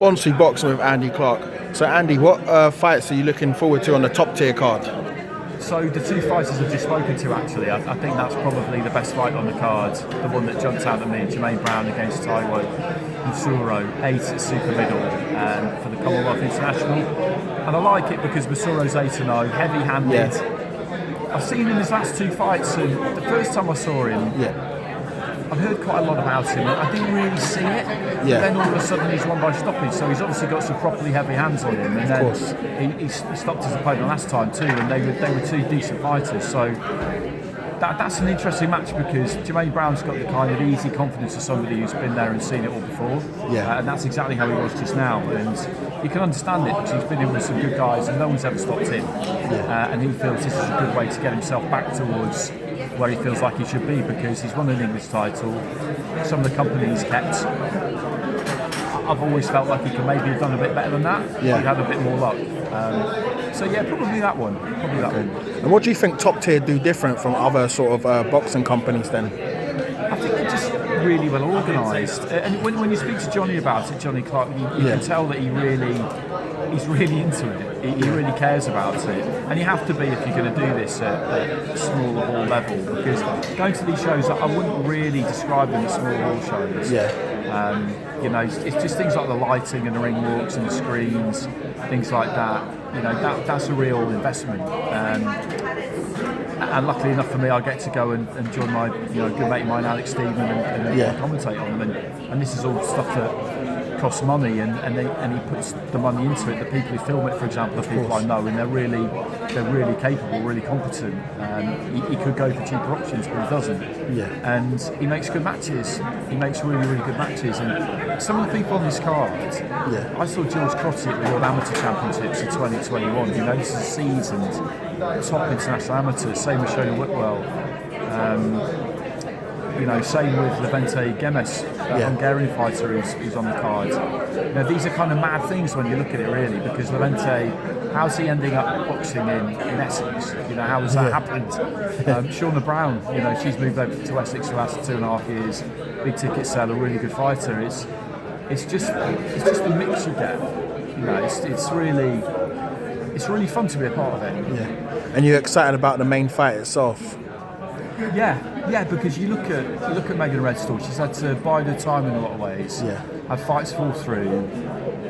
Bonsu boxing with Andy Clarke. So Andy, what fights are you looking forward to on the top tier card? So the two fighters I've just spoken to, actually, I think that's probably the best fight on the card. The one that jumped out at me, Jermaine Brown against Taiwo Masuro, 8 at super middle for the Commonwealth International. And I like it because Masuro's 8-0, heavy-handed. Yeah. I've seen him his last two fights, and the first time I saw him, I've heard quite a lot about him. I didn't really see it. Yeah. Then all of a sudden he's won by stoppage, so he's obviously got some properly heavy hands on him. And then he stopped his opponent last time too, and they were two decent fighters. So that's an interesting match because Jermaine Brown's got the kind of easy confidence of somebody who's been there and seen it all before. Yeah. And that's exactly how he was just now. And you can understand it because he's been in with some good guys and no one's ever stopped him. Yeah. And he feels this is a good way to get himself back towards where he feels like he should be because he's won an English title. Some of the company he's kept, I've always felt like he could maybe have done a bit better than that. Yeah. He had a bit more luck. So yeah, probably that one. And what do you think Top Tier do different from other sort of boxing companies then? I think they're just really well organised. And when you speak to Johnny about it, Johnny Clarke, you can tell that he's really into it. He really cares about it. And you have to be if you're going to do this at smaller hall level, because going to these shows, I wouldn't really describe them as small hall shows. It's just things like the lighting and the ring walks and the screens, things like that. That's a real investment. And luckily enough for me, I get to go and join my good mate of mine, Alex Stephen, and commentate on them. And this is all stuff that costs money, and he puts the money into it. The people who film it, for example, are people I know, and they're really capable, really competent. He could go for cheaper options, but he doesn't. Yeah. And he makes good matches. He makes really good matches. And some of the people on this card, I saw George Crotty at the World Amateur Championships in 2021. This is a seasoned top international amateur. Same with Shona Whitwell. Same with Levente Gemes, a Hungarian fighter who's on the card. These are kind of mad things when you look at it, really, because Levente, how's he ending up boxing in Essex? How has that happened? Shauna Brown, she's moved over to Essex for the last 2.5 years. Big ticket seller, really good fighter. It's just the mix you get. It's really fun to be a part of it. Yeah. And you're excited about the main fight itself? Yeah, because you look at Megan Redstall, she's had to bide her time in a lot of ways. Yeah. Have fights fall through.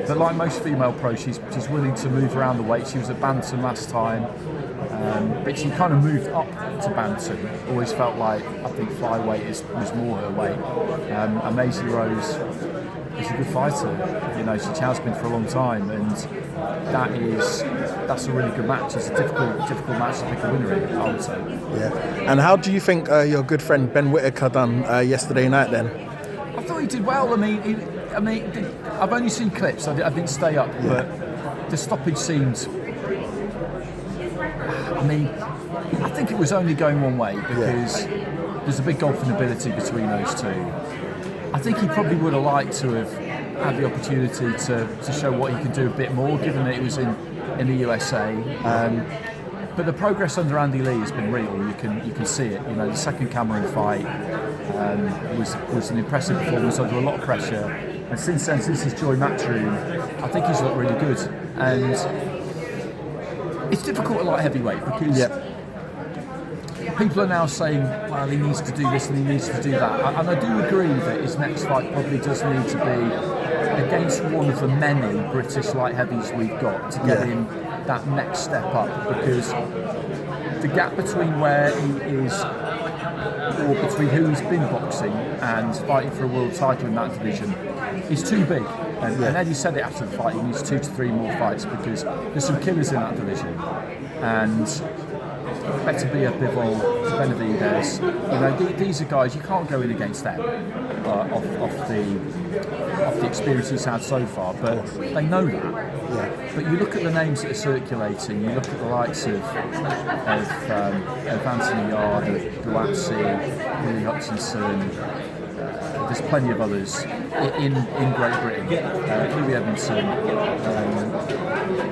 But like most female pros, she's willing to move around the weight. She was at Bantam last time. But she kind of moved up to Bantam. Always felt like, I think flyweight was more her weight. And Maisie Rose is a good fighter. She has been for a long time, and that's a really good match. It's a difficult match to pick a winner in, I would say. Yeah. And how do you think your good friend Ben Whittaker done yesterday night then? I thought he did well. I've only seen clips. I didn't stay up, but the stoppage seemed. I think it was only going one way because there's a big golfing ability between those two. I think he probably would have liked to have had the opportunity to show what he could do a bit more, given that it was in the USA. But the progress under Andy Lee has been real. You can see it. The second Cameron fight was an impressive performance under a lot of pressure. And since then, since his Joy Matchroom, I think he's looked really good. And it's difficult at light heavyweight because people are now saying, well, he needs to do this and he needs to do that. And I do agree that his next fight probably does need to be against one of the many British light heavies we've got to get him that next step up, because the gap between where he is, or between who he's been boxing and fighting for a world title in that division, is too big. And Eddie said it after the fight, he needs 2 to 3 more fights because there's some killers in that division. And Better be a Bivol, Benavides. These are guys you can't go in against them off the experience he's had so far. But they know that. Yeah. But you look at the names that are circulating. You look at the likes of Anthony Yard, of Guazzi, Billy Hutchinson. There's plenty of others in Great Britain. Louis Evanson.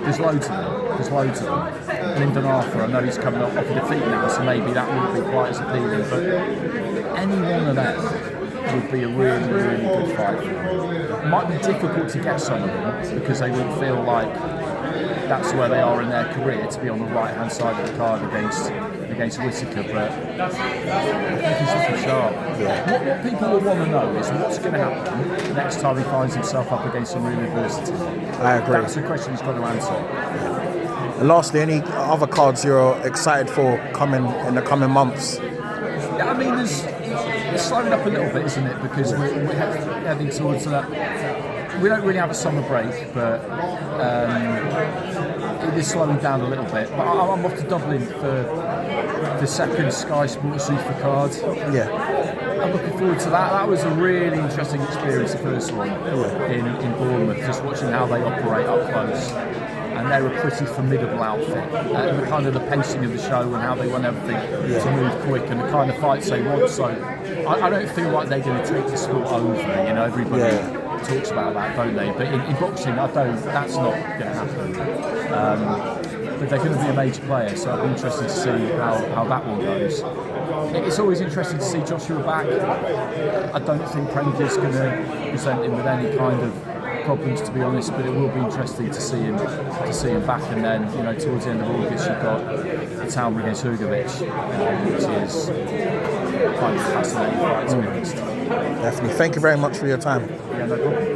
There's loads of them. And in Arthur, I know he's coming off a defeat now, so maybe that wouldn't be quite as appealing. But any one of them would be a really, really good fight for them. It might be difficult to get some of them because they would feel like that's where they are in their career, to be on the right-hand side of the card against Whittaker, but I think he's looking sharp. Yeah. What people will want to know is what's going to happen next time he finds himself up against some real adversity. I agree. That's a question he's got to answer. And lastly, any other cards you're excited for coming in the coming months? Yeah, I mean, it's slowing up a little bit, isn't it? Because we're heading towards that. We don't really have a summer break, but it is slowing down a little bit. But I'm off to Dublin for the second Sky Sports FIFA card. Yeah. I'm looking forward to that. That was a really interesting experience, the first one in Bournemouth, just watching how they operate up close. And they're a pretty formidable outfit. And the kind of the pacing of the show and how they want everything to move quick and the kind of fights they want. So I don't feel like they're going to take the sport over. You know, everybody talks about that, don't they? But in boxing, that's not going to happen. But they're going to be a major player, so it'll be interesting to see how that one goes. It's always interesting to see Joshua back. I don't think Prender's going to present him with any kind of problems, to be honest, but it will be interesting to see him back. And then, you know, towards the end of August, you've got the Town against Hugovic, which is quite a fascinating fight, to be honest. Definitely. Thank you very much for your time. Yeah, no problem.